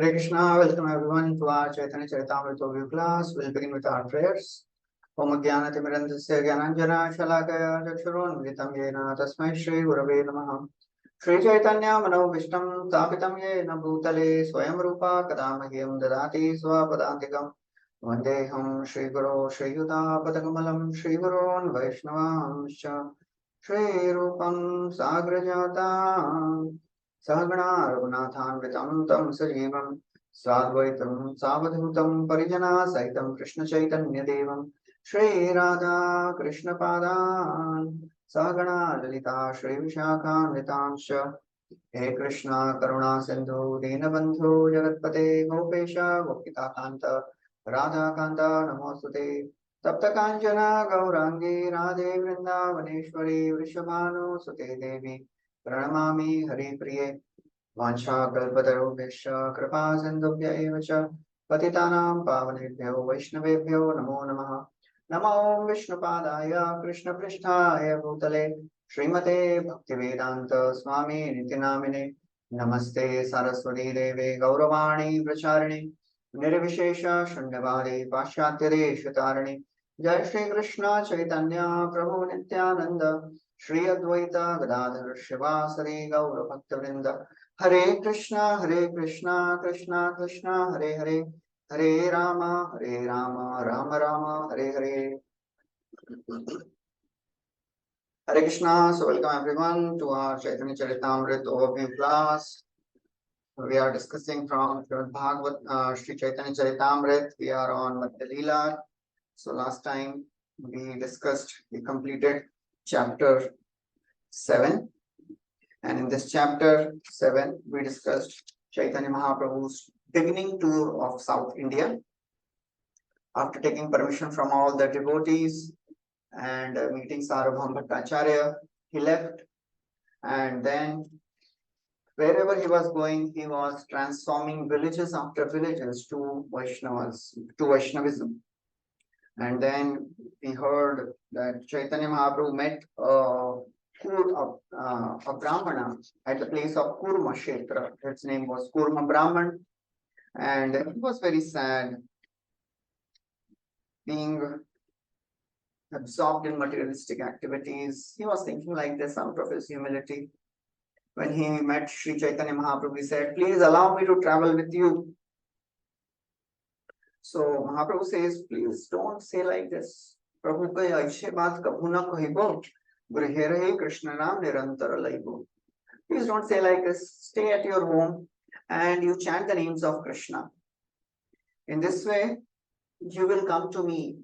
Hare Krishna, welcome everyone to our Caitanya Caritāmrta overview class. We'll begin with our prayers. Om Jnanatimirandasya Jnananjana Shalakaya Chakshurunmilitam Yena Tasmai Shri Gurave Namaha. Shri Chaitanya Mano Vishtam Tapitam Yena Bhutale Swayam Rupa Kadamahyam Dadati Swapadantikam Vandeham Shri Guru Shri Yuta Padakamalam Shri Gurun Vaishnavamscha Shri Rupam Sagrajata Sahagana Raghunathanvitam Tam Sajeevam Sadvaitam Savadhutam Parijana Saitam Krishna Chaitanya Devam Shri Radha Krishna Padan Sahagana Lalita Shri Vishakhanvitamscha He Krishna Karuna Sindhu Dinabandhu Jagatpate Gopesha Gopika Kanta Radha Kanta Namostute Tapta Kanchana Gaurangi Radhe Vrindavaneshwari Vrishabhanu Sute Devi Pranamami Hari Priye Vansha Kalpatarubhesha Kripa Sindhubhya eva cha Patitanam Pavanebhyo Vaishnavebhyo Namo Namaha Namo Vishnupadaya Krishna Prishtaya Bhutale Srimate Bhaktivedanta Swami Nitinamine Namaste Saraswati Deve Gauravani Pracharini Nirvishesha Shunyavadi Pashyatya Shatarani Jai Shri Krishna Chaitanya Prabhu Nityananda Shri Advaita Gadadhar Shivasari Gaura Bhaktavrinda Hare Krishna Krishna Krishna Hare Hare Hare Rama Rama Rama Hare Hare. Hare Krishna. So welcome everyone to our Chaitanya Charitāmrta overview class. We are discussing from Bhagavad Sri Chaitanya Charitāmrta. We are on Madhya lila. So last time we completed chapter 7, and in this chapter 7 we discussed Chaitanya Mahaprabhu's beginning tour of South India. After taking permission from all the devotees and meeting Sarvabhauma Bhattacharya, he left, and then wherever he was going, he was transforming villages after villages to Vaishnavism. And then we heard that Chaitanya Mahaprabhu met a Brahmana at the place of Kurma Kshetra. His name was Kurma Brahman, and he was very sad, being absorbed in materialistic activities. He was thinking like this out of his humility. When he met Sri Chaitanya Mahaprabhu, he said, "Please allow me to travel with you." So Mahaprabhu says, "Please don't say like this. Prabhu ka aishe baat kabhu na kahibo. Grihe rahe Krishna naam nirantara laibo." Please don't say like this. Stay at your home and you chant the names of Krishna. In this way, you will come to me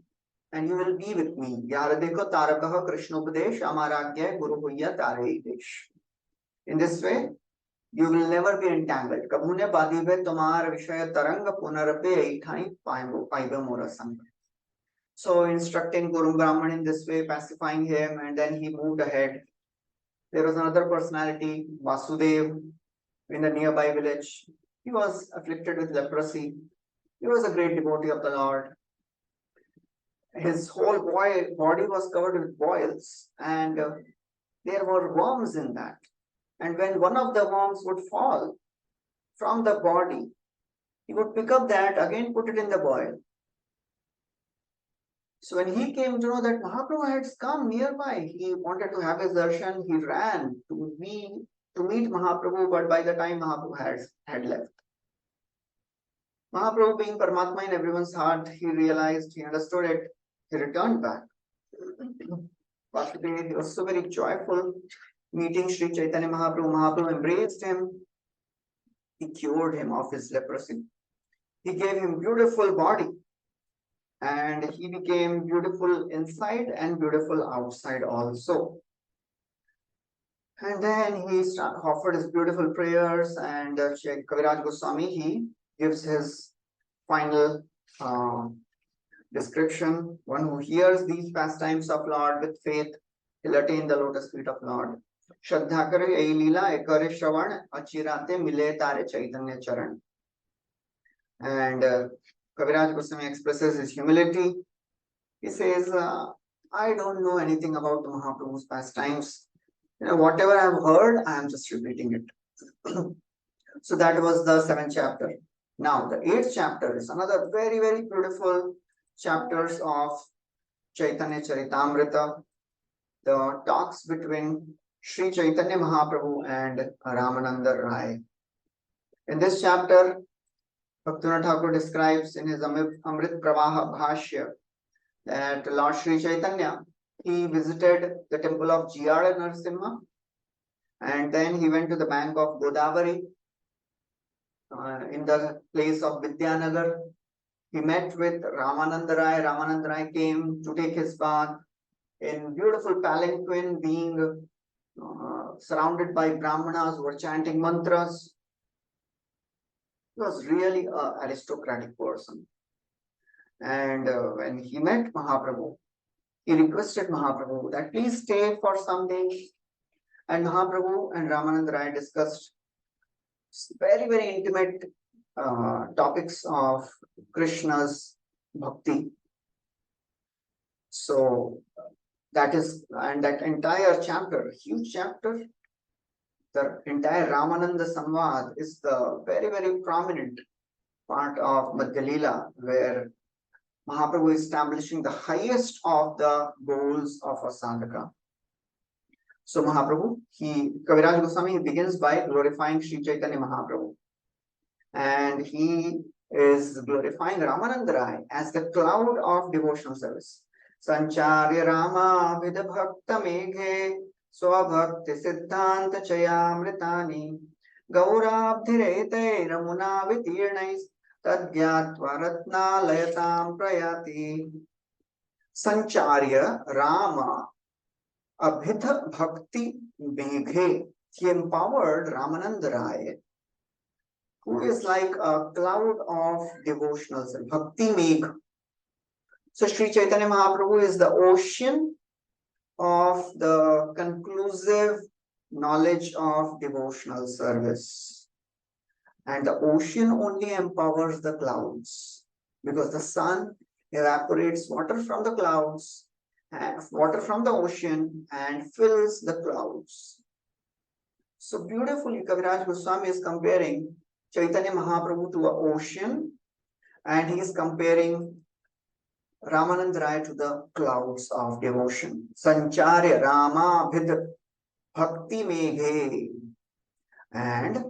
and you will be with me. Yaradeko tarakaha Krishna upadesh amaragya guru huyya tare desh. In this way, you will never be entangled. Kabhune badive tomar vishaya taranga punarape aithai paiba morasam. So instructing Guru Brahman in this way, pacifying him, and then he moved ahead. There was another personality, Vasudev, in the nearby village. He was afflicted with leprosy. He was a great devotee of the Lord. His whole body was covered with boils, and there were worms in that. And when one of the worms would fall from the body, he would pick up that, again put it in the boil. So when he came to know that Mahaprabhu had come nearby, he wanted to have his darshan. He ran to meet Mahaprabhu, but by the time Mahaprabhu had left. Mahaprabhu, being Paramatma in everyone's heart, he realized, he understood it, he returned back. Vasudev, he was so very joyful meeting Sri Chaitanya Mahaprabhu. Mahaprabhu embraced him. He cured him of his leprosy. He gave him beautiful body, and he became beautiful inside and beautiful outside also. And then he offered his beautiful prayers, and Kaviraj Goswami, he gives his final description. One who hears these pastimes of Lord with faith, he'll attain the lotus feet of Lord. Shraddha kare ei lila ekare shravan achirate mile tare chaitanya charan. And Kaviraj Goswami expresses his humility. He says, I don't know anything about the Mahaprabhu's pastimes. Whatever I have heard, I am just repeating it. So that was the 7th chapter. Now, the 8th chapter is another very, very beautiful chapters of Chaitanya Charitāmrta, the talks between Sri Chaitanya Mahaprabhu and Ramananda Rai. In this chapter, Bhaktivinoda Thakur describes in his Amrit Pravaha Bhashya that Lord Sri Chaitanya, he visited the temple of Jiyada Narasimha, and then he went to the bank of Godavari in the place of Vidyanagar. He met with Ramananda Rai. Ramananda Rai came to take his bath in beautiful palanquin, being surrounded by Brahmanas who were chanting mantras. He was really an aristocratic person. And when he met Mahaprabhu, he requested Mahaprabhu that please stay for some days. And Mahaprabhu and Ramananda Rai discussed very, very intimate topics of Krishna's bhakti. So that is, and that entire chapter, huge chapter, the entire Ramananda Samvad is the very, very prominent part of Madhya lila, where Mahaprabhu is establishing the highest of the goals of a sadhaka. So Mahaprabhu, Kaviraj Goswami, begins by glorifying Sri Chaitanya Mahaprabhu. And he is glorifying Ramananda Rai as the cloud of devotional service. Sancharya Rama Vidabhakta Meghe Swabhakti Siddhanta Chayamritani Gaurabdhirete Ramuna Vitirnais Tadgyatva Ratna Layatam Prayati. Sancharya Rama Abhidha Bhakti Meghe. He empowered Ramananda Rai, who is like a cloud of devotional service, Bhakti Megh. So Sri Chaitanya Mahaprabhu is the ocean of the conclusive knowledge of devotional service. And the ocean only empowers the clouds, because the sun evaporates water from the clouds, and water from the ocean, and fills the clouds. So beautifully, Kaviraj Goswami is comparing Chaitanya Mahaprabhu to an ocean, and he is comparing Ramananda Rai to the clouds of devotion. Sancharya Rama Bhid Bhakti Meghe. And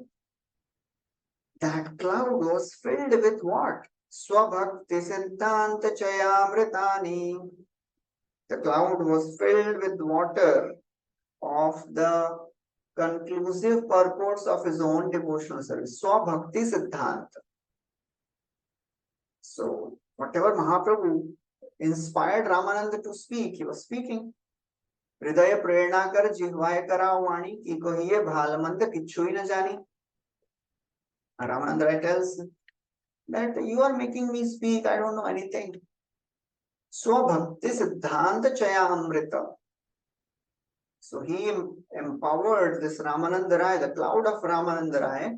that cloud was filled with what? Swabhakti Siddhanta Chayamritani. The cloud was filled with water of the conclusive purports of his own devotional service. Swabhakti Siddhanta. So, whatever Mahaprabhu inspired Ramananda to speak, he was speaking. Hridaya prerna kar jihvaya karao vani ki kohiye bhalamand kichui na jani. Ramananda tells that you are making me speak, I don't know anything. Swabhakti Siddhanta Chayamrita. So he empowered this Ramananda Rai, the cloud of Ramananda Rai,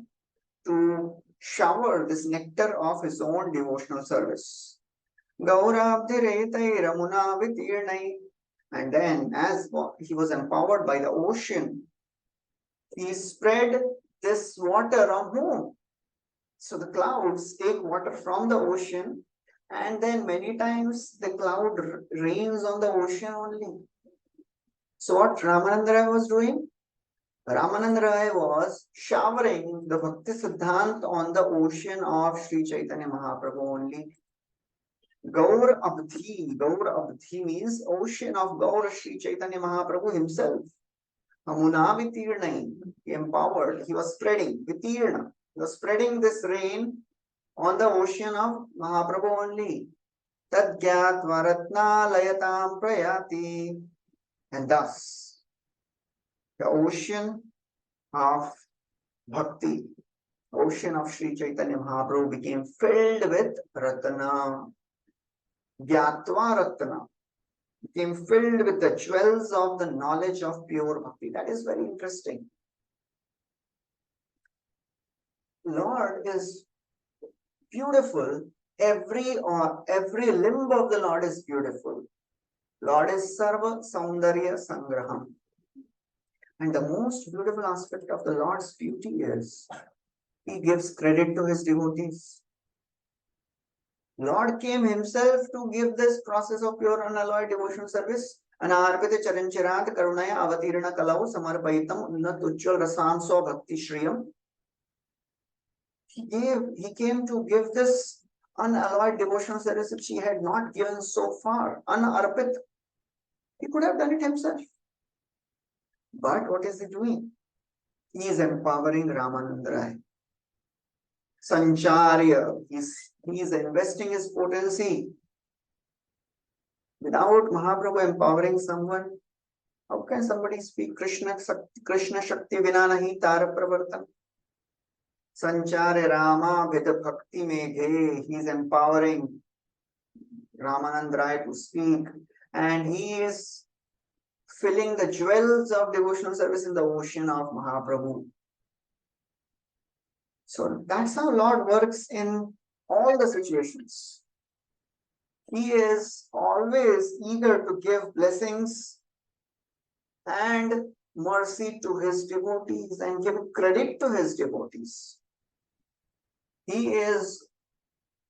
to shower this nectar of his own devotional service. Gaurabdhiretai Ramuna Vitirnai. And then, as he was empowered by the ocean, he spread this water on whom? So the clouds take water from the ocean, and then many times the cloud rains on the ocean only. So what Ramananda Rai was doing? Ramananda Rai was showering the Bhakti Siddhant on the ocean of Sri Chaitanya Mahaprabhu only. Gaur Abdhi means ocean of Gaur Sri Chaitanya Mahaprabhu himself. Hamuna Vitirnai, he empowered, he was spreading, Vitirna, he was spreading this rain on the ocean of Mahaprabhu only. Tadgyat Varatna Layatam Prayati. And thus, the ocean of Bhakti, ocean of Sri Chaitanya Mahaprabhu became filled with Ratna. Gyatva Ratna became filled with the jewels of the knowledge of pure Bhakti. That is very interesting. Lord is beautiful. Every limb of the Lord is beautiful. Lord is Sarva Saundarya Sangraham. And the most beautiful aspect of the Lord's beauty is he gives credit to his devotees. Lord came himself to give this process of pure unalloyed devotional service. Anarpita charanchirat karunaya avatirana kalau samarpayitam unnat ujjwal rasamso bhakti shriyam. He came to give this unalloyed devotional service which he had not given so far. Anarpit. He could have done it himself. But what is he doing? He is empowering Ramananda Rai. Sancharya. He is investing his potency. Without Mahaprabhu empowering someone, how can somebody speak Krishna Shakti Vina Nahi Tara Pravartan? Sancharya Rama Vida Bhakti Meghe. He is empowering Ramananda Rai to speak, and he is filling the jewels of devotional service in the ocean of Mahaprabhu. So that's how Lord works in all the situations. He is always eager to give blessings and mercy to his devotees and give credit to his devotees. He is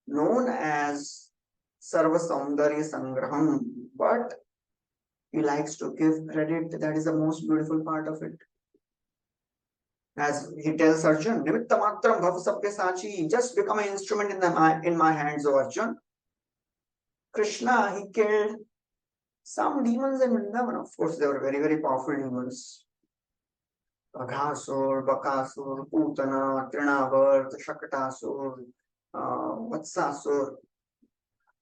known as Sarva Saundarya Sangraham, but he likes to give credit. That is the most beautiful part of it. As he tells Arjun, Nimitta Matram Bhav Sabyasachi, just become an instrument in my hands, O Arjun. Krishna, he killed some demons in Vrindavan. Of course, they were very, very powerful demons. Aghasur, Bakasur, Putana, Trinavarta, Shakatasur, Vatsasur.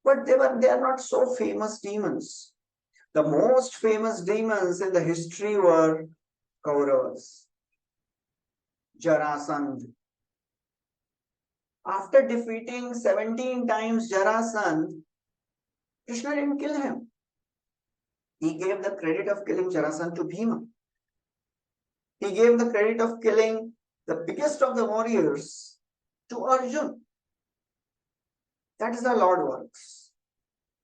But they are not so famous demons. The most famous demons in the history were Kauravas. Jarasandh. After defeating 17 times Jarasandh, Krishna didn't kill him. He gave the credit of killing Jarasandh to Bhima. He gave the credit of killing the biggest of the warriors to Arjun. That is how Lord works.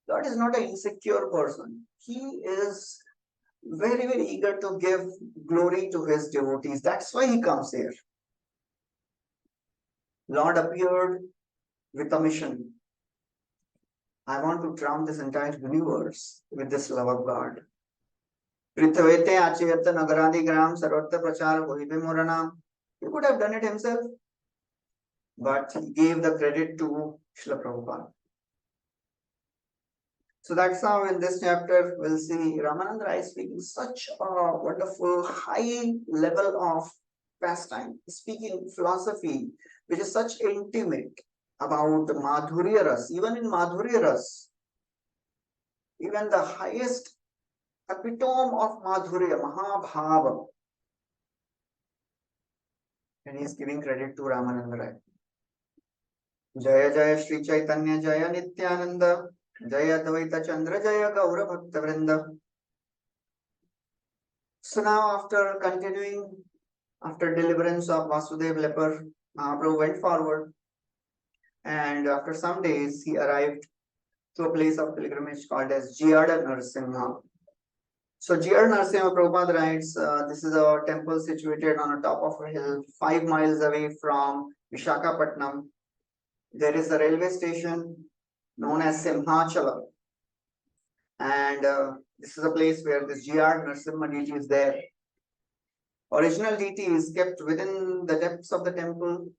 Lord is not an insecure person. He is very, very eager to give glory to his devotees. That's why he comes here. Lord appeared with a mission. I want to drown this entire universe with this love of God. Prithvete achayata nagaradi gram sarvatra prachar hoibe moranam. He could have done it himself, but he gave the credit to Srila Prabhupada. So that's how in this chapter we'll see Ramananda Rai speaking such a wonderful high level of pastime, speaking philosophy which is such intimate about Madhurya Ras. Even in Madhurya Ras, even the highest epitome of Madhurya, Mahabhava, and he is giving credit to Ramananda Rai. Jaya Jaya Shri Caitanya Jaya Nityananda Jaya Dvaita Chandra Jaya Gaur Bhakta Vrinda. So now after continuing, after deliverance of Vasudev leper, Mahaprabhu went forward, and after some days he arrived to a place of pilgrimage called as Jiyada Narasimha. So Jiyada Narasimha, Prabhupada writes, this is a temple situated on the top of a hill 5 miles away from Vishakhapatnam. There is a railway station known as Simhachala, and this is a place where this Jiyada Narasimha deity is there. Original deity is kept within the depths of the temple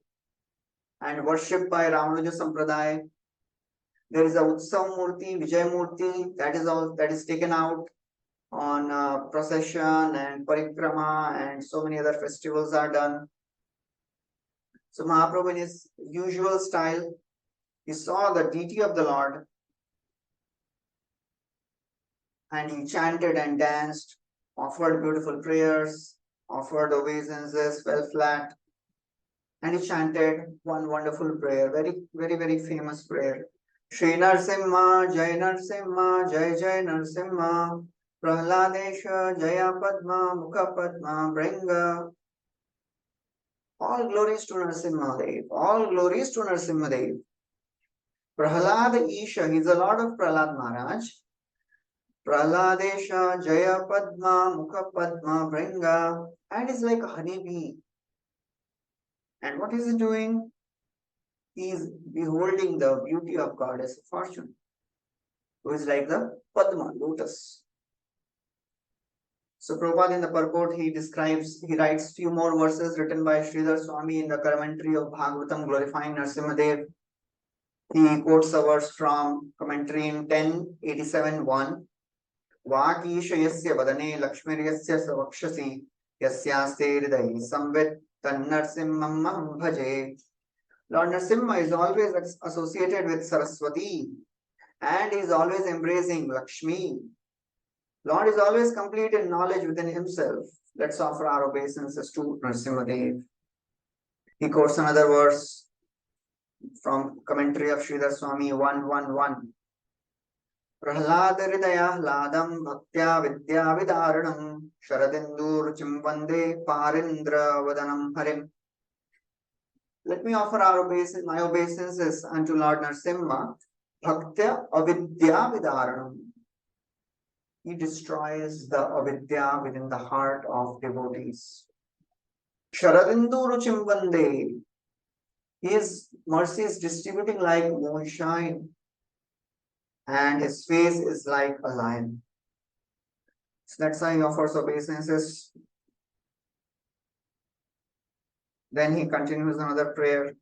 and worshipped by Ramanuja Sampradaya. There is a Utsav Murti, Vijay Murti, that is taken out on procession and parikrama, and so many other festivals are done. So Mahaprabhu, in his usual style, he saw the deity of the Lord and he chanted and danced, offered beautiful prayers, offered obeisances, fell flat, and he chanted one wonderful prayer, very, very, very famous prayer. Shri Narsimha, Jai Narsimha, Jai Jai Narsimha, Prahladesha, Jaya Padma, Mukha Padma, Bringa. All glories to Narsimha Dev. All glories to Narsimha Dev. Prahlad Isha, he is the Lord of Prahlad Maharaj. Prahladesha, Jaya Padma, Mukha Padma, Bringa. And is like a honeybee. And what is he doing? he is beholding the beauty of goddess fortune, who is like the Padma, lotus. So Prabhupada in the purport, he writes few more verses written by Sridhar Swami in the commentary of Bhagavatam glorifying Narasimhadev. He quotes a verse from commentary in 1087:1. Vakishayasya vadane lakshmiryasya savakshasi yasyaste hridayi samvit tannarsimham bhaje. Lord Narasimha is always associated with Saraswati and is always embracing Lakshmi. Lord is always complete in knowledge within himself. Let's offer our obeisances to Narasimhadev. He quotes another verse from commentary of Sridhar Swami 1:1:1. Prahlad hridayahladam bhaktya vidya vidaranam sharadindur vande parindra vadanam harim. Let me offer my obeisances unto Lord Narasimha. Bhaktya avidya vidaranam. He destroys the avidya within the heart of devotees. Sharadindur vande. His mercy is distributing like moonshine, and his face is like a lion. So that's how he offers obeisances. Then he continues another prayer.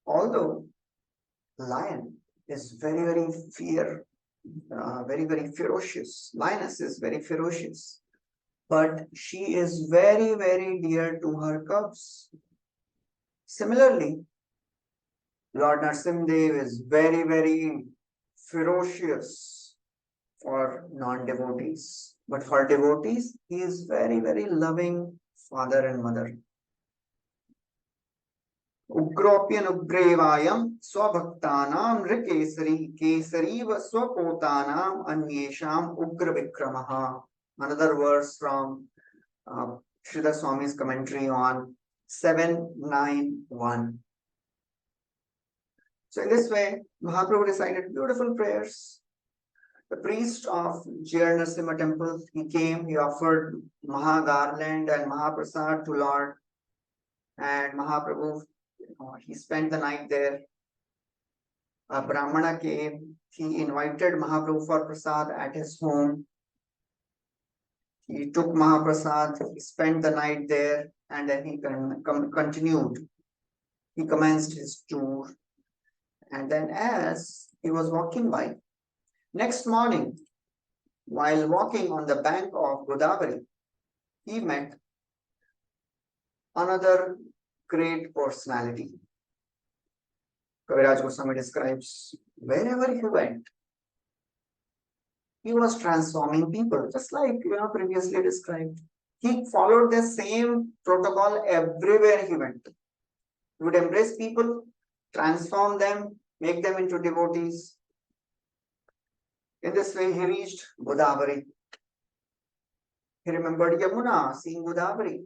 Although lion is very, very ferocious. Lioness is very ferocious, but she is very, very dear to her cubs. Similarly, Lord Narasimhadev is very, very ferocious for non-devotees. But for devotees, he is very, very loving father and mother. Ugropyan ugrevayam swabhaktanam rikesari kesariva swapotanam anyesham ugra vikramaha. Another verse from Sridhar Swami's commentary on 791. So in this way, Mahaprabhu recited beautiful prayers. The priest of Jair Narasimha temple, he came, he offered Maha Garland and Mahaprasad to Lord. And Mahaprabhu, he spent the night there. A Brahmana came, he invited Mahaprabhu for Prasad at his home. He took Mahaprasad, he spent the night there, and then he continued. He commenced his tour. And then as he was walking by, next morning, while walking on the bank of Godavari, he met another great personality. Kaviraj Goswami describes, wherever he went, he was transforming people, just like previously described. He followed the same protocol everywhere he went. He would embrace people, transform them, make them into devotees. In this way, he reached Godavari. He remembered Yamuna, seeing Godavari.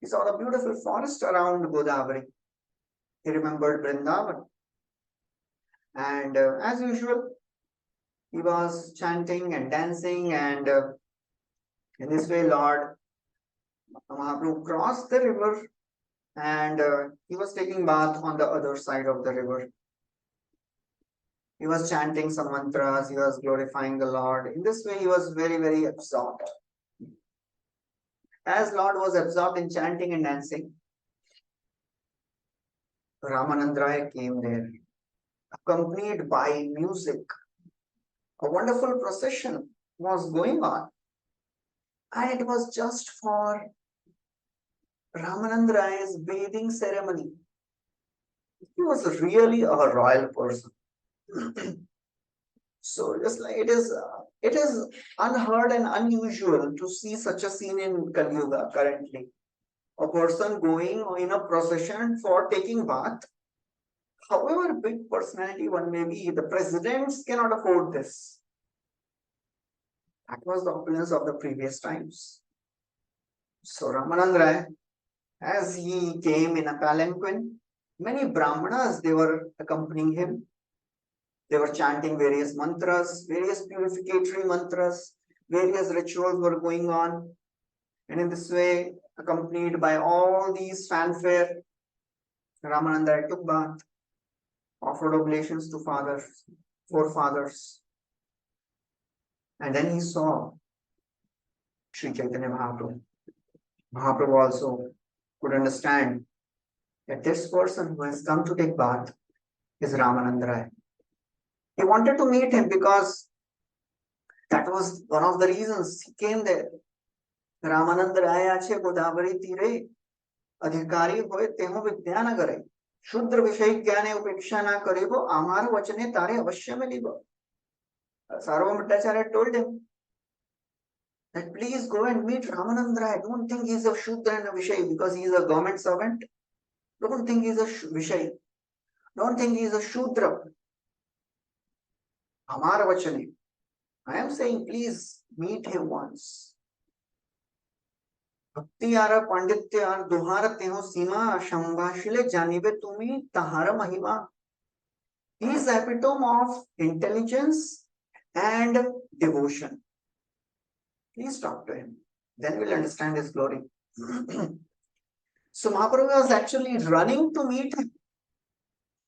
He saw the beautiful forest around Godavari. He remembered Vrindavan. And as usual, he was chanting and dancing, and in this way, Lord Mahaprabhu crossed the river, and he was taking bath on the other side of the river. He was chanting some mantras, he was glorifying the Lord. In this way, he was very, very absorbed. As Lord was absorbed in chanting and dancing, Ramanandra came there, accompanied by music. A wonderful procession was going on, and it was just for Ramanandra's bathing ceremony. He was really a royal person. So just like it is unheard and unusual to see such a scene in Kali Yuga currently. A person going in a procession for taking bath. However big personality one may be, the presidents cannot afford this. That was the opulence of the previous times. So Ramanandra, as he came in a palanquin, many Brahmanas, they were accompanying him. They were chanting various mantras, various purificatory mantras, various rituals were going on. And in this way, accompanied by all these fanfare, Ramananda took bath, offered oblations to forefathers, and then he saw Sri Chaitanya Mahaprabhu. Mahaprabhu also could understand that this person who has come to take bath is Ramananda Rai. He wanted to meet him because that was one of the reasons he came there. Ramananda Rai ache Godavari tire अधिकारी होय तेहो विद्या न करे शुद्र विषय ज्ञाने उपेक्षा न करेबो आमार वचने तारे अवश्य मिलिबो. Sarvabhauma Bhattacharya told him that please go and meet Ramananda Rai. Don't think he is a Shudra and a Vishay because he is a government servant. Don't think he is a Vishay. Don't think he is a Shudra. Amar Vachane. I am saying please meet him once. भक्ति are पांडित्य are दोहार तेहो सीमा संभाषिले जानिबे तुमी तहार महिमा. He is epitome of intelligence and devotion. Please talk to him. Then we'll understand his glory. So Mahaprabhu was actually running to meet him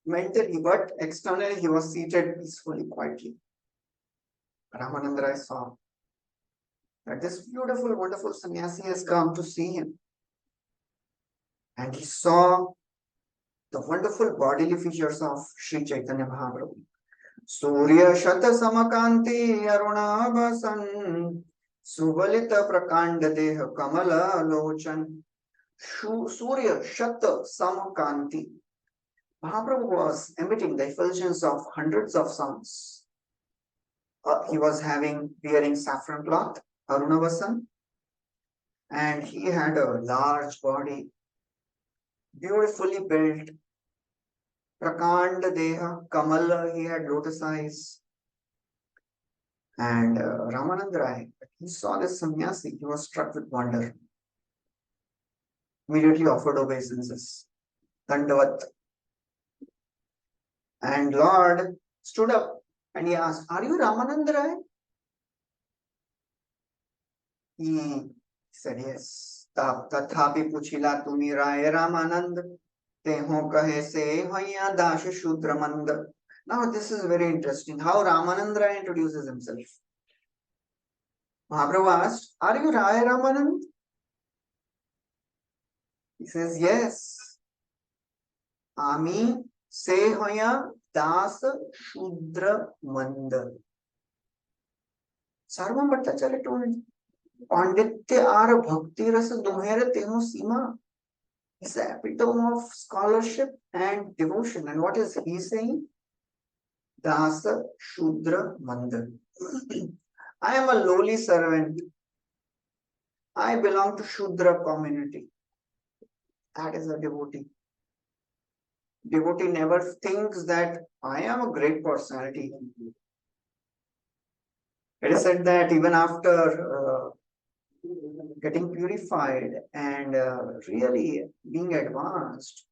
mentally, but externally he was seated peacefully, quietly. Ramananda Rai saw that this beautiful, wonderful sannyasi has come to see him. And he saw the wonderful bodily features of Sri Chaitanya Mahaprabhu. Surya Shata Samakanti Arunabhasan Suvalita Prakanda Deha Kamala Lochan. Surya Shata Samakanti. Mahaprabhu was emitting the effulgence of hundreds of suns. He was wearing saffron cloth, Arunavasan, and he had a large body, beautifully built. Prakanda Deha, Kamala, he had lotus eyes. And Ramananda Rai, he saw this sannyasi, he was struck with wonder. Immediately offered obeisances. Dandavat. And Lord stood up and he asked, are you Ramananda Rai? He said, yes. Tathapi puchila tumi Rai Ramanand. Teho kahe se hoya dash shudramand. Now this is very interesting. How Ramananda Rai introduces himself. Mahaprabhu asked, are you Rai Ramanand? He says, yes. Ami se hoya das shudramand. Sarvabhauma Bhattacharya told him, Panditya ar bhakti rasa dohere teho sima. It's the epitome of scholarship and devotion. And what is he saying? Dasa Shudra Mandar. I am a lowly servant. I belong to Shudra community. That is a devotee. Devotee never thinks that I am a great personality. It is said that even after getting purified and really being advanced,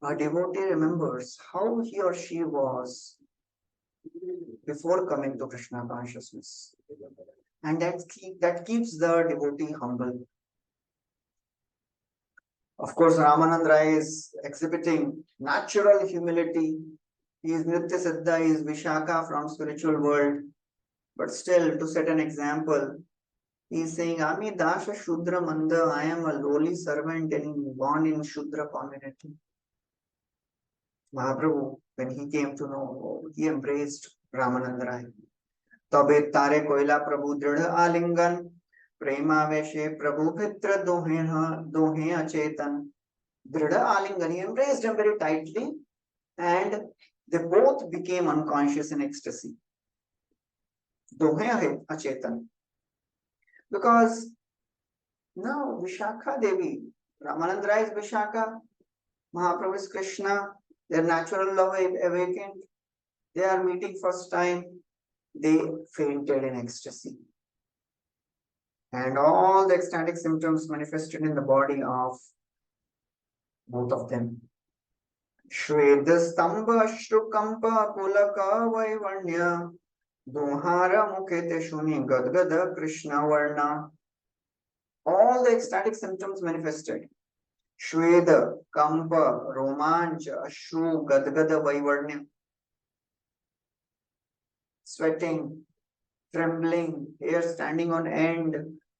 a devotee remembers how he or she was before coming to Krishna consciousness. And that keeps the devotee humble. Of course, Ramananda Rai is exhibiting natural humility. He is Nitya Siddha, he is Vishaka from spiritual world. But still, to set an example, he is saying, Ami Dasha Shudra Manda, I am a lowly servant and born in Shudra community. Mahaprabhu, when he came to know, he embraced Ramananda Rai. Tabe tare koila Prabhu dridha alingan, prema veshe Prabhu pitra dohe achetan. Dridha alingan, he embraced him very tightly and they both became unconscious in ecstasy. Dohe achetan. Because now Vishakha Devi, Ramananda Rai is Vishakha, Mahaprabhu is Krishna, their natural love awakened, they are meeting first time, they fainted in ecstasy. And all the ecstatic symptoms manifested in the body of both of them. Shveda Stamba Shrukampa Pulaka Vaivanya Duhara Mukhete Shuni Gadgada Krishna Varna. All the ecstatic symptoms manifested. Shveda, Kampa, Romancha, Ashru, Gadgada, Vaivarnya. Sweating, trembling, hair standing on end,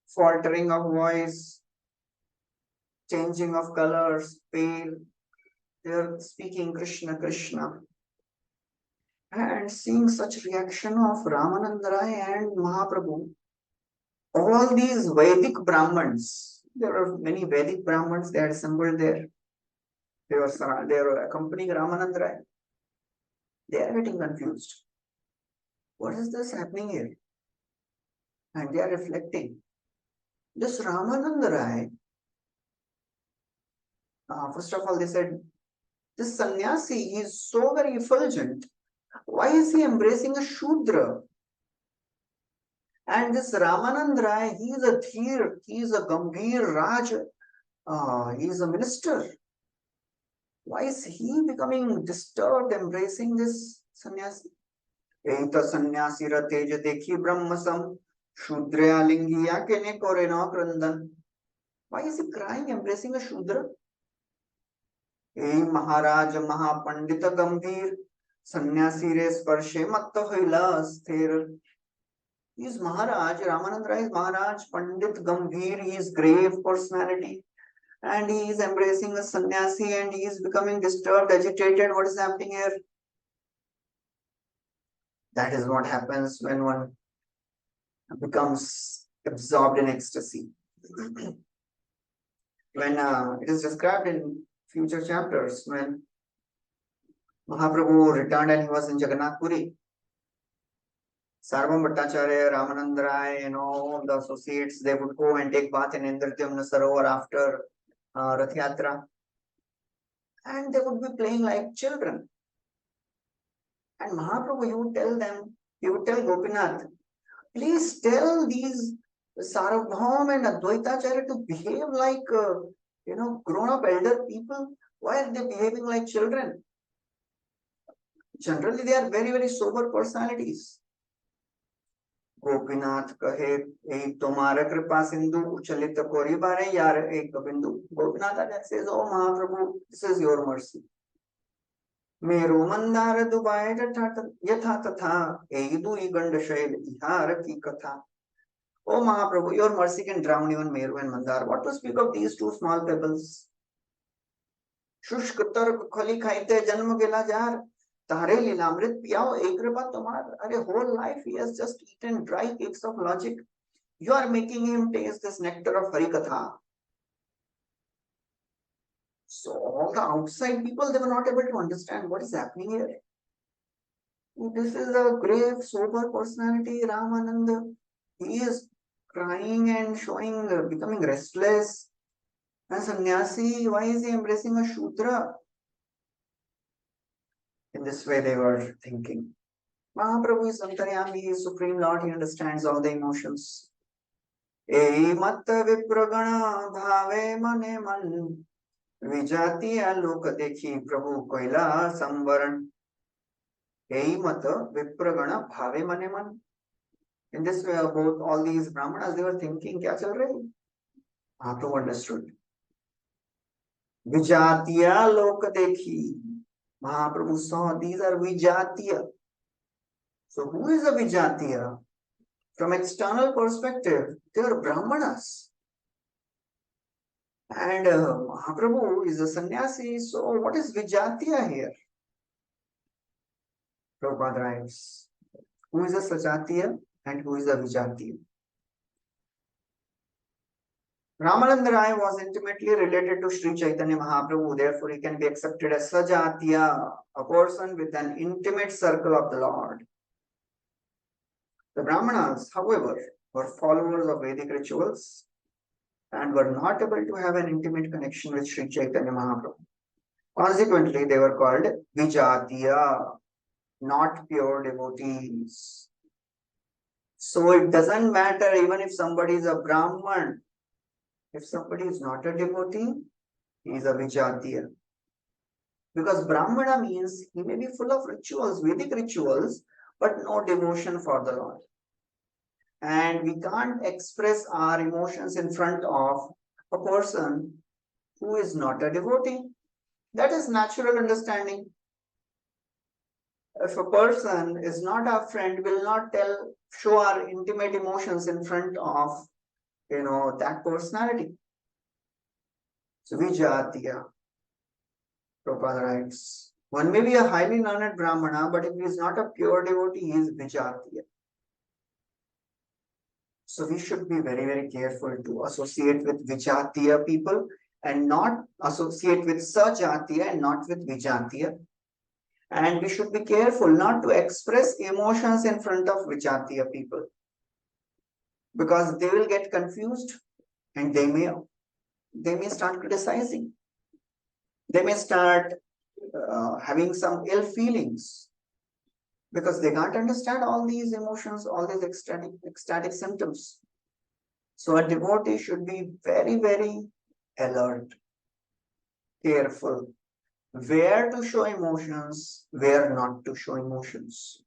faltering of voice, changing of colors, pale. They are speaking Krishna, Krishna. And seeing such reaction of Ramananda Rai and Mahaprabhu, all these Vedic Brahmins, there are many Vedic Brahmins, they are assembled there. They are accompanying Ramananda Rai. They are getting confused. What is this happening here? And they are reflecting. This Ramananda Rai, first of all, they said, this sannyasi is so very effulgent. Why is he embracing a Shudra? And this Ramananda Rai, he is a Dhir, he is a Gambhir Raj, he is a minister. Why is he becoming disturbed, embracing this sannyasi? Eta sannyasi ra teja dekhi brahmasam Shudrya lingiya kene korena krandan. Why is he crying, embracing a Shudra? Hey Maharaj Mahapandita Gambhir Sannyasi re sparshe matta hoila sthir. He is Maharaj, Ramananda Rai is Maharaj, Pandit Gambhir, he is grave personality. And he is embracing a sannyasi and he is becoming disturbed, agitated. What is happening here? That is what happens when one becomes absorbed in ecstasy. When it is described in future chapters, when Mahaprabhu returned and he was in Jagannath Puri, Sarvam Bhattacharya, Ramananda Rai, and all the associates, they would go and take bath in Indratyumna Sarovar after Rath Yatra. And they would be playing like children. And Mahaprabhu, he would tell them, he would tell Gopinath, please tell these Sarvabhaum and Advaitacharya to behave like, grown-up elder people. Why are they behaving like children? Generally, they are very, very sober personalities. Gopinath kahe, ek tomara kripa sindhu, uchalita kori bare yar ek bindu. Gopinath says, oh Mahaprabhu, this is your mercy. Meru mandara dubai yatha tatha, eidu iganda shail ihara ki katha. Oh Mahaprabhu, your mercy can drown even Meru and Mandara. What to speak of these two small pebbles? Shushk tark khali khaite janm gela jar. Tare lilamrit piyao ek kripa tomar. Are whole life he has just eaten dry cakes of logic. You are making him taste this nectar of Harikatha. So all the outside people, they were not able to understand what is happening here. This is a grave, sober personality, Ramananda. He is crying and showing, becoming restless. And sannyasi, why is he embracing a Shudra? In this way they were thinking. Mahaprabhu is Antaryami, he is Supreme Lord, he understands all the emotions. Ei matta vipragana bhave mane man vijatiya loka dekhi Prabhu koila samvaran. Ei matta vipragana bhave mane man. In this way, about all these Brahmanas, they were thinking, kya chal rahi? Mahaprabhu understood. Vijatiya loka dekhi. Mahaprabhu saw these are Vijatiya. So who is a Vijatiya? From external perspective, they are Brahmanas. And Mahaprabhu is a sannyasi. So what is Vijatiya here? Prabhupada writes, who is a Sajatiya and who is a Vijatiya? Ramananda Rai was intimately related to Sri Chaitanya Mahaprabhu, therefore he can be accepted as Sajatiya, a person with an intimate circle of the Lord. The Brahmanas, however, were followers of Vedic rituals and were not able to have an intimate connection with Sri Chaitanya Mahaprabhu. Consequently, they were called Vijatiya, not pure devotees. So it doesn't matter even if somebody is a Brahman. If somebody is not a devotee, he is a Vijatiya. Because Brahmana means he may be full of rituals, Vedic rituals, but no devotion for the Lord. And we can't express our emotions in front of a person who is not a devotee. That is natural understanding. If a person is not our friend, will not show our intimate emotions in front of, that personality. So Vijatiya, Prabhupada writes, one may be a highly learned Brahmana, but if he is not a pure devotee, he is Vijatiya. So we should be very, very careful to associate with Vijatiya people and not associate with Sajatiya and not with Vijatiya. And we should be careful not to express emotions in front of Vijatiya people, because they will get confused and they may start criticizing. They may start having some ill feelings because they can't understand all these emotions, all these ecstatic symptoms. So a devotee should be very, very alert, careful, where to show emotions, where not to show emotions.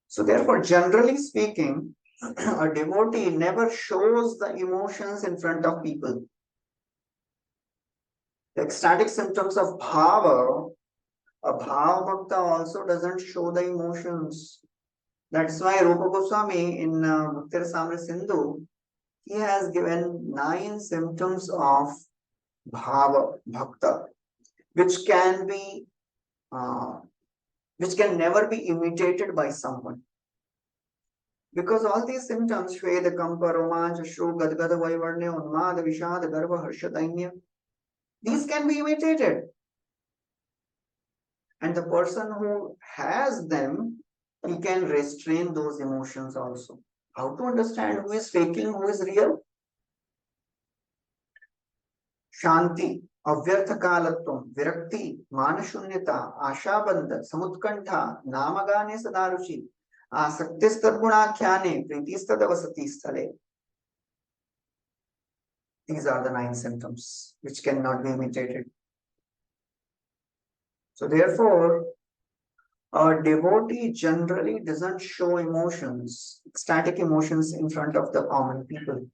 So therefore, generally speaking, a devotee never shows the emotions in front of people. The ecstatic symptoms of bhava, a bhava bhakta also doesn't show the emotions. That's why Rupa Goswami in Bhakti Rasamrita Sindhu, he has given 9 symptoms of bhava bhakta, which can never be imitated by someone. Because all these symptoms, Shveda, Kampa, Romancha, Shru, Gadgada, Vaivarnya, Unmada, Vishada, Garva, Harsha, Dainya, these can be imitated. And the person who has them, he can restrain those emotions also. How to understand who is faking, who is real? Shanti, Avyartha Kalatvam, Virakti, Manashunyata, Ashabandha, Samutkantha, Namagane Sadarushi, Asaktistargunakhyane, Pritistadavasati Stale. These are the 9 symptoms which cannot be imitated. So therefore, a devotee generally doesn't show emotions, ecstatic emotions in front of the common people.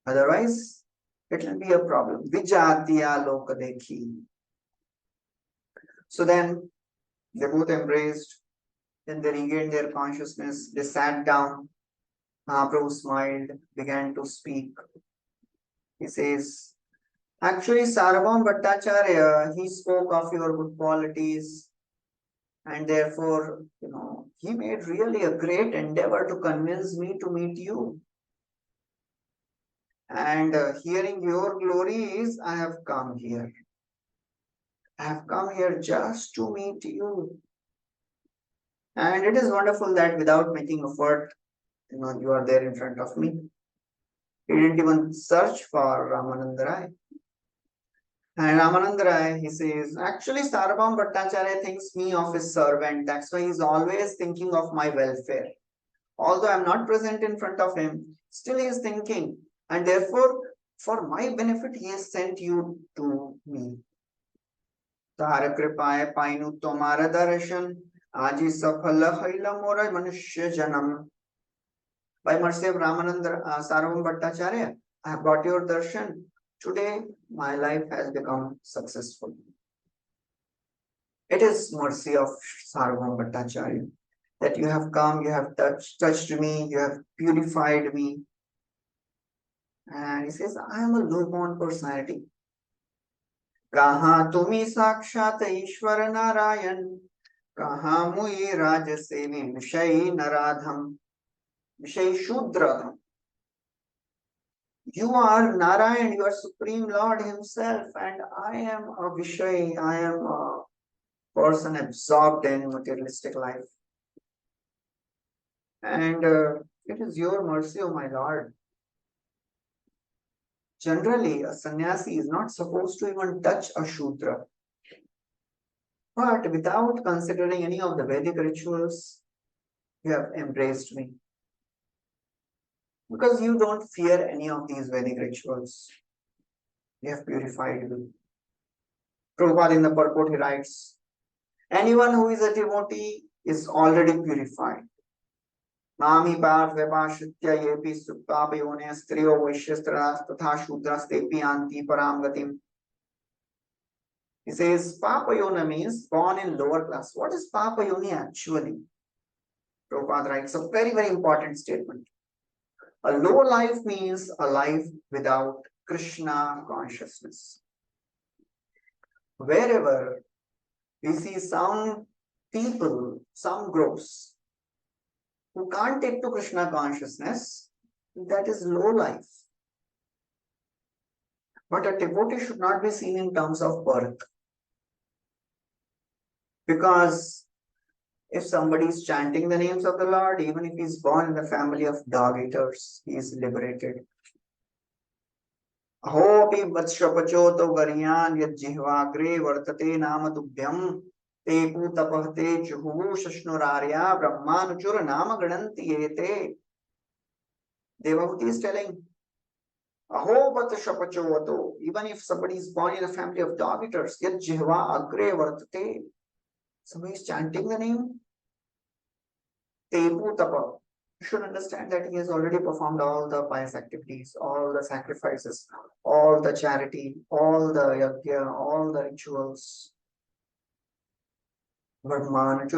Otherwise, it will be a problem. Vijatiya lokadekhi. So then they both embraced, then they regained their consciousness, they sat down. Mahaprabhu smiled, began to speak. He says, actually, Sarvam Bhattacharya, he spoke of your good qualities, and therefore, he made really a great endeavor to convince me to meet you. And hearing your glories, I have come here. I have come here just to meet you. And it is wonderful that without making effort, you are there in front of me. He didn't even search for Ramananda Rai. And Ramananda Rai, he says, actually, Sarvam Bhattacharya thinks me of his servant. That's why he's always thinking of my welfare. Although I'm not present in front of him, still he is thinking. And therefore, for my benefit, he has sent you to me. Tara kripaye painu tomara darshan, aji safala haila mora manushya janam. By mercy of Ramananda Sarvam Bhattacharya, I have got your darshan. Today, my life has become successful. It is mercy of Sarvam Bhattacharya that you have come, you have touched me, you have purified me. And he says, I am a low-born personality. Kaha tumi sakshat Ishwar Narayan, kaha mui rajasevi Vishay Naradham, Vishay Shudradham. You are Narayan, you are Supreme Lord Himself, and I am a Vishay, I am a person absorbed in materialistic life. And it is your mercy, O my Lord. Generally, a sannyasi is not supposed to even touch a Shudra. But without considering any of the Vedic rituals, you have embraced me. Because you don't fear any of these Vedic rituals. You have purified me. Prabhupada in the purport, he writes, anyone who is a devotee is already purified. Mami parvapashitya yepi supapayone striyo vaishyastranas tatha shudrastepi anti paramgatim. He says Papayona means born in lower class. What is Papayoni actually? Prabhupada writes a very, very important statement. A low life means a life without Krishna consciousness. Wherever we see some people, some groups who can't take to Krishna consciousness, that is low life. But a devotee should not be seen in terms of birth. Because if somebody is chanting the names of the Lord, even if he is born in the family of dog eaters, he is liberated. Ahopi vatshapachoto garyan yad jihvagre vartate nama tubhyam te putapahte juhu shashnurarya brahmanuchur nama gananti ete. Devahuti is telling, Aho vatshapachoto, even if somebody is born in a family of dog eaters, yad jihva agre vartate. Somebody is chanting the name, Tepu Tapa. You should understand that he has already performed all the pious activities, all the sacrifices, all the charity, all the yajna, all the rituals. Prabhupada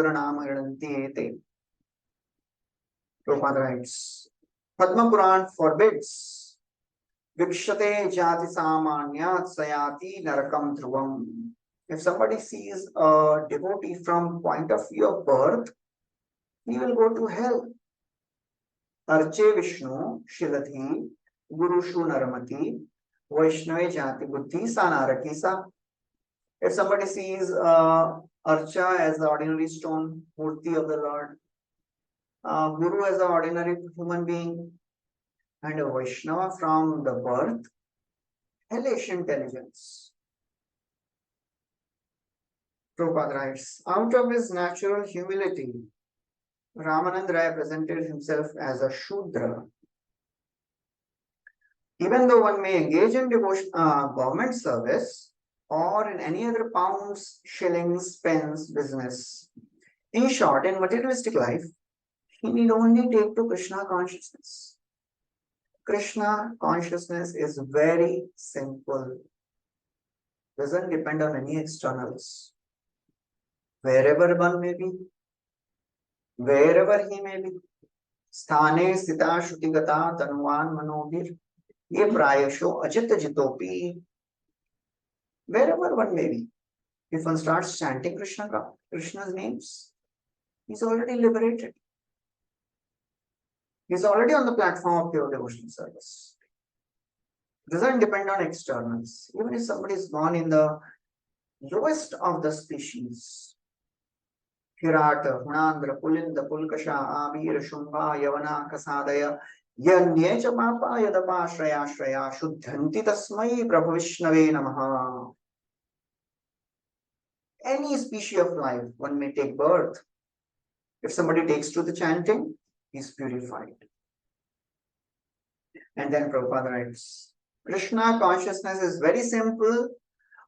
writes, Padma Puran forbids Vikshate jati samanyat sayati narakam dhruvam. If somebody sees a devotee from point of view of birth, he will go to hell. Arche Vishnu Shiladhi Gurushu Naramati Vaishnave Jati Buddhi Sanaraki Sa. If somebody sees Archa as the ordinary stone, Murti of the Lord, Guru as the ordinary human being, and a Vaishnava from the birth, hellish intelligence. Prabhupada writes, out of his natural humility, Ramanand Rai presented himself as a Shudra. Even though one may engage in devotion, government service or in any other pounds, shillings, pence business, in short, in materialistic life, he need only take to Krishna consciousness. Krishna consciousness is very simple, doesn't depend on any externals. Wherever one may be, wherever he may be, sthane sthita shrutigata tanuvan manobhir ye prayasho ajit jitopi. Wherever one may be, if one starts chanting Krishna's names, he's already liberated. He's already on the platform of pure devotional service. It doesn't depend on externals. Even if somebody is born in the lowest of the species, Hirata, Hunandra, Pulinda, Pulkasha, Abir, Shumba, Yavana, Kasadaya, Yanyecha Mapa, Yadapa, Shraya, Shraya, Shuddhanti Tasmai, Prabhu Vishnave Namaha. Any species of life, one may take birth. If somebody takes to the chanting, he is purified. And then Prabhupada writes, Krishna consciousness is very simple.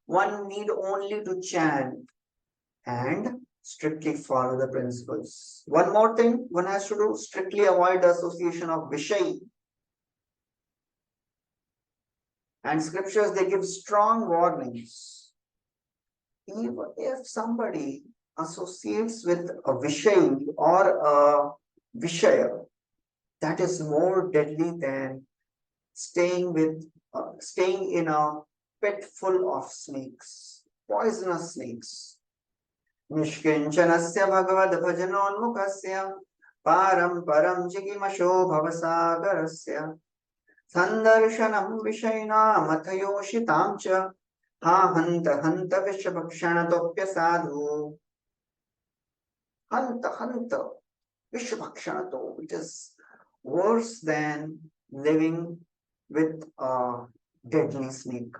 One need only to chant and strictly follow the principles. One more thing one has to do, strictly avoid the association of Vishay. And scriptures, they give strong warnings. Even if somebody associates with a Vishay or a Vishaya, that is more deadly than staying in a pit full of snakes, poisonous snakes. Nishkinchanasya bhagavad bhajanonmukasya param param jigimasho bhavasagarasya sandarshanam vishaina mathayoshitamcha ha hanta hanta vishbhakshanatopya sadhu. Hanta vishbhakshanato. It is worse than living with a deadly snake.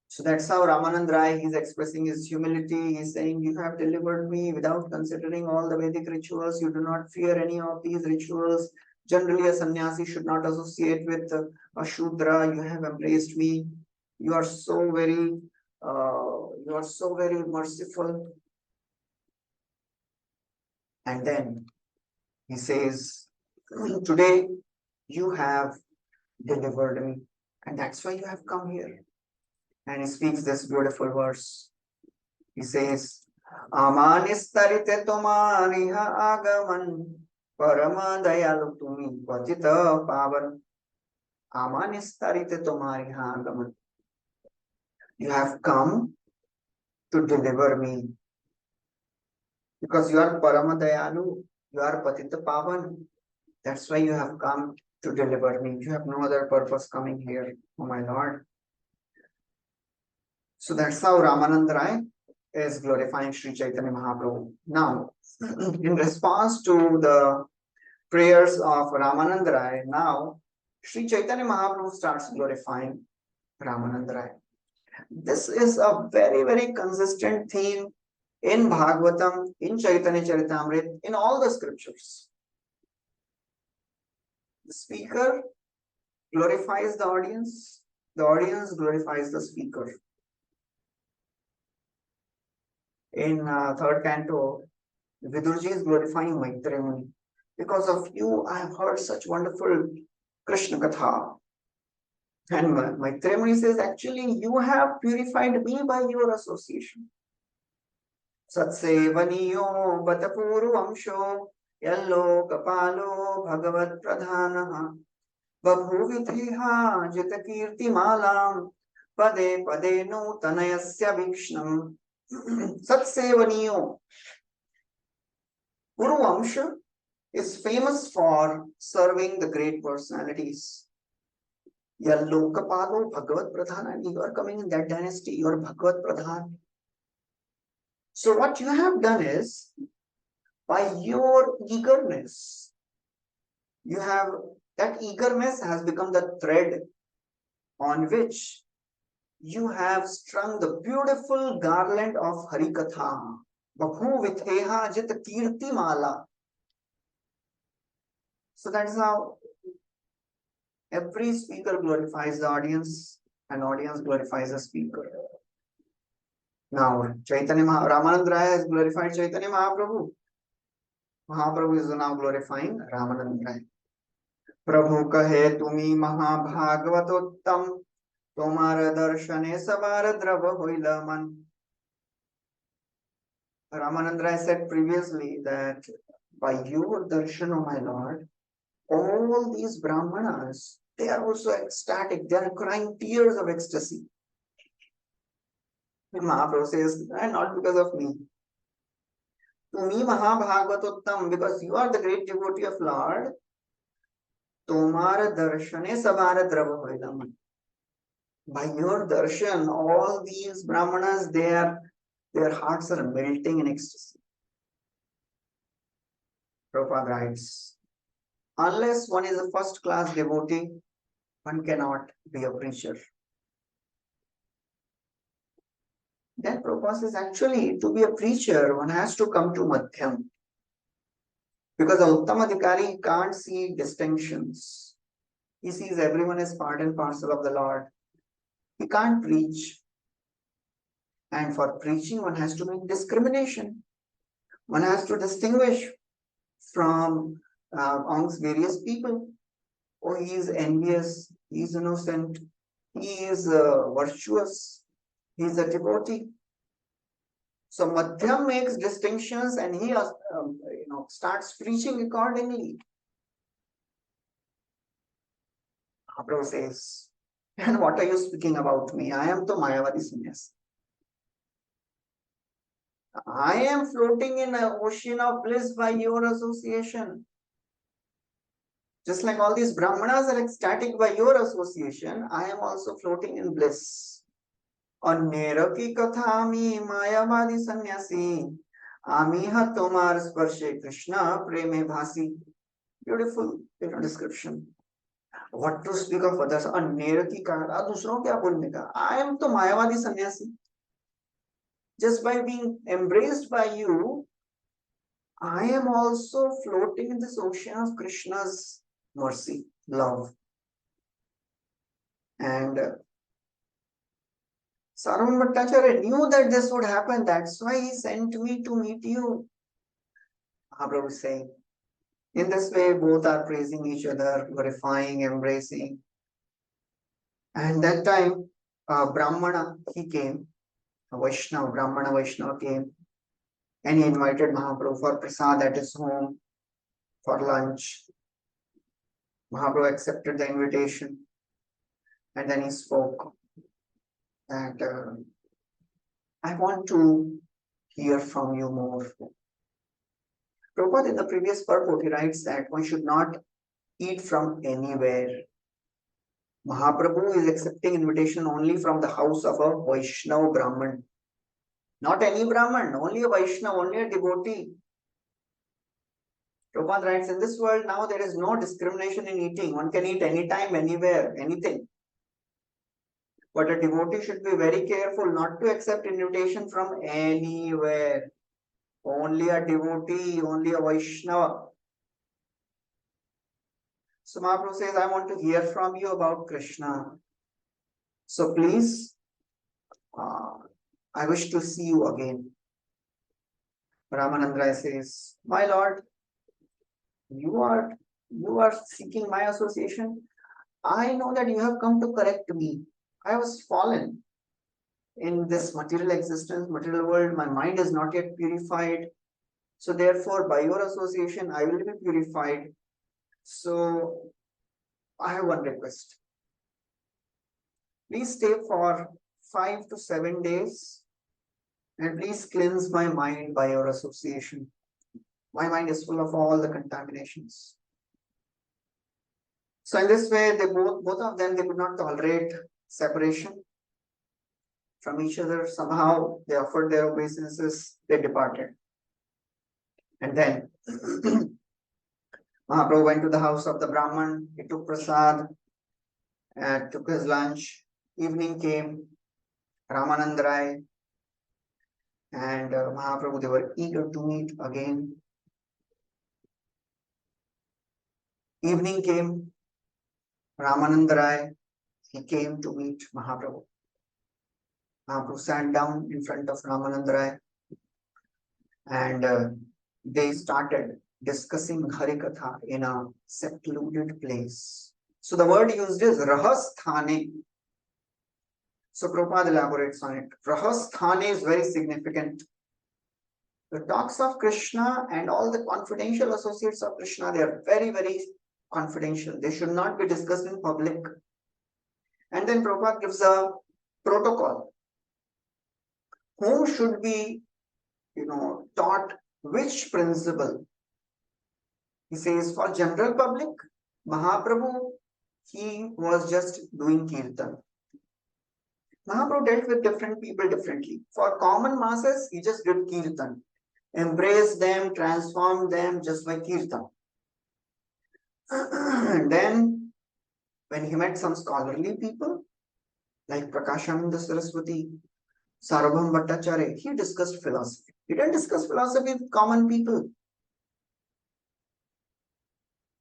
So that's how Ramanand Rai, he's expressing his humility. He's saying, you have delivered me without considering all the Vedic rituals. You do not fear any of these rituals. Generally, a sannyasi should not associate with a Shudra. You have embraced me. You are so very merciful. And then He says, today you have delivered me, and that's why you have come here. And he speaks this beautiful verse. He says, Amanistarite tomariha agaman parama dayalu tumi patita pavan. Amanistarite tomariha agaman. You have come to deliver me because you are parama dayalu, you are patita pavan. That's why you have come to deliver me. You have no other purpose coming here, oh my Lord. So that's how Ramananda Rai is glorifying Sri Chaitanya Mahaprabhu. Now, in response to the prayers of Ramananda Rai, now Sri Chaitanya Mahaprabhu starts glorifying Ramananda Rai. This is a very, very consistent theme in Bhagavatam, in Chaitanya Caritāmrta, in all the scriptures. The speaker glorifies the audience glorifies the speaker. In third canto, Vidurji is glorifying Maitreya Muni. Because of you, I have heard such wonderful Krishna Katha. And Maitreya Muni says, actually, you have purified me by your association. Satsevaniyo batapuru amsho yallo kapalo bhagavat pradhanaha babhuvitheha jitakirti malam pade pade no tanayasya vikshnam. Satsevaniyo. Puru Vamsha is famous for serving the great personalities. Yallokapalo Bhagavat Pradhan, and you are coming in that dynasty, you are Bhagavat Pradhan. So what you have done is, by your eagerness, that eagerness has become the thread on which you have strung the beautiful garland of Harikatha. Babhu Vitheha Jit Kirti Mala. So that's how every speaker glorifies the audience, and audience glorifies the speaker. Now, Ramananda Raya has glorified Chaitanya Mahaprabhu. Mahaprabhu is now glorifying Ramananda Raya. Prabhu kahe tumi Mahabhagavatottam, tomara darshane sabara drava hoila man. Ramananda Raya said previously that by your darshan, O my Lord, all these Brahmanas, they are also ecstatic. They are crying tears of ecstasy. Mahaprabhu says, and not because of me. To me, Mahabhagavatottam, because you are the great devotee of Lord, Tomara darshane sabara drava hoilam. By your darshan, all these Brahmanas, their hearts are melting in ecstasy. Prabhupada writes, unless one is a first-class devotee, one cannot be a preacher. That purpose is actually to be a preacher, one has to come to Madhyam. Because the Uttamadhikari can't see distinctions. He sees everyone as part and parcel of the Lord. He can't preach. And for preaching, one has to make discrimination. One has to distinguish from amongst various people. Oh, he is envious, he is innocent, he is virtuous, he is a devotee. So Madhyam makes distinctions, and he starts preaching accordingly. Prabhu says, and what are you speaking about me? I am the Mayavadi sannyasi. I am floating in an ocean of bliss by your association. Just like all these Brahmanas are ecstatic by your association, I am also floating in bliss. Annera ki kathami mayavadi sannyasi, amiha tomar sparshe Krishna preme bhasi. Beautiful description. What to speak of others? Annera ki katha, दूसरों क्या बोलने का? I am to mayavadi sannyasi. Just by being embraced by you, I am also floating in this ocean of Krishna's mercy, love. And Sarvan Bhattacharya knew that this would happen. That's why he sent me to meet you. Mahaprabhu is saying, In this way, both are praising each other, glorifying, embracing. And that time, Brahmana, he came, a Vaishnava, Brahmana Vaishnava came, and he invited Mahaprabhu for prasad at his home for lunch. Mahaprabhu accepted the invitation, and then he spoke that I want to hear from you more. Prabhupada in the previous purport, he writes that one should not eat from anywhere. Mahaprabhu is accepting invitation only from the house of a Vaishnava Brahman. Not any Brahman, only a Vaishnava, only a devotee. Prabhupada writes, in this world now there is no discrimination in eating. One can eat anytime, anywhere, anything. But a devotee should be very careful not to accept invitation from anywhere. Only a devotee, only a Vaishnava. So Mahaprabhu says, I want to hear from you about Krishna. So please, I wish to see you again. Ramanandra says, my lord, you are seeking my association. I know that you have come to correct me. I was fallen in this material existence, material world. My mind is not yet purified. So therefore, by your association, I will be purified. So I have one request. Please stay for 5 to 7 days and please cleanse my mind by your association. My mind is full of all the contaminations. So in this way, they both of them, they could not tolerate separation from each other. Somehow they offered their obeisances, they departed. And then Mahaprabhu went to the house of the Brahman, he took prasad, took his lunch. Evening came, Ramanand Rai and Mahaprabhu, they were eager to meet again. Evening came, Ramanand Rai, he came to meet Mahaprabhu. Mahaprabhu sat down in front of Ramanand Rai and they started discussing Harikatha in a secluded place. So the word used is Rahasthane. So Prabhupada elaborates on it. Rahasthane is very significant. The talks of Krishna and all the confidential associates of Krishna, they are very, very confidential. They should not be discussed in public. And then Prabhupada gives a protocol. Whom should be, taught which principle? He says for general public, Mahaprabhu, he was just doing kirtan. Mahaprabhu dealt with different people differently. For common masses, he just did kirtan. Embraced them, transformed them just by kirtan. And then, when he met some scholarly people, like Prakashananda Saraswati, Sarvabhaum Bhattacharya, he discussed philosophy. He didn't discuss philosophy with common people.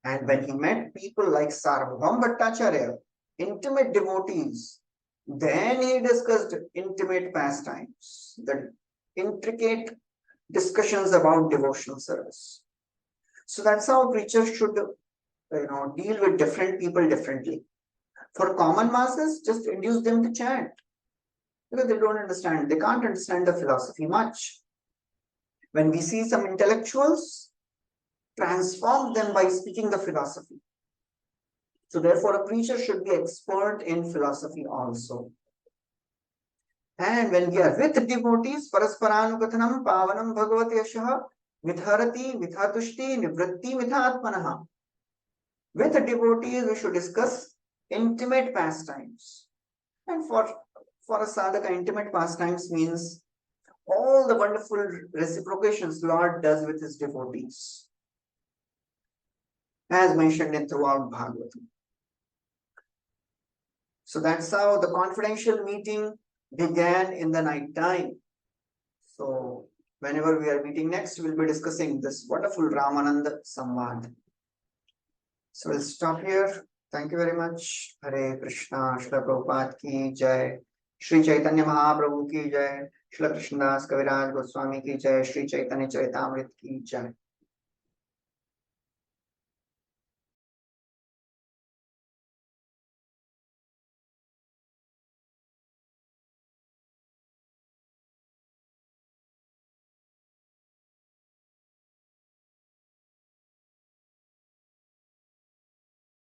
And when he met people like Sarvabhaum Bhattacharya, intimate devotees, then he discussed intimate pastimes, the intricate discussions about devotional service. So that's how preachers should, deal with different people differently. For common masses, just induce them to chant because they don't understand. They can't understand the philosophy much. When we see some intellectuals, transform them by speaking the philosophy. So therefore, a preacher should be expert in philosophy also. And when we are with devotees, parasparanukathanam pavanam bhagavat yashaha vidharati vidhatushti nivritti vidhatmanaha. With devotees, we should discuss intimate pastimes. And for a sadhaka, intimate pastimes means all the wonderful reciprocations Lord does with his devotees, as mentioned in throughout Bhagavatam. So that's how the confidential meeting began in the night time. So whenever we are meeting next, we'll be discussing this wonderful Ramananda Samvad. So we'll stop here. Thank you very much. Hare Krishna, Shri Prabhupada ki jai, Shri Caitanya Mahaprabhu ki jai, Shri Krishnadas Kaviraj Goswami ki jai, Shri Caitanya Caritāmrta ki jai.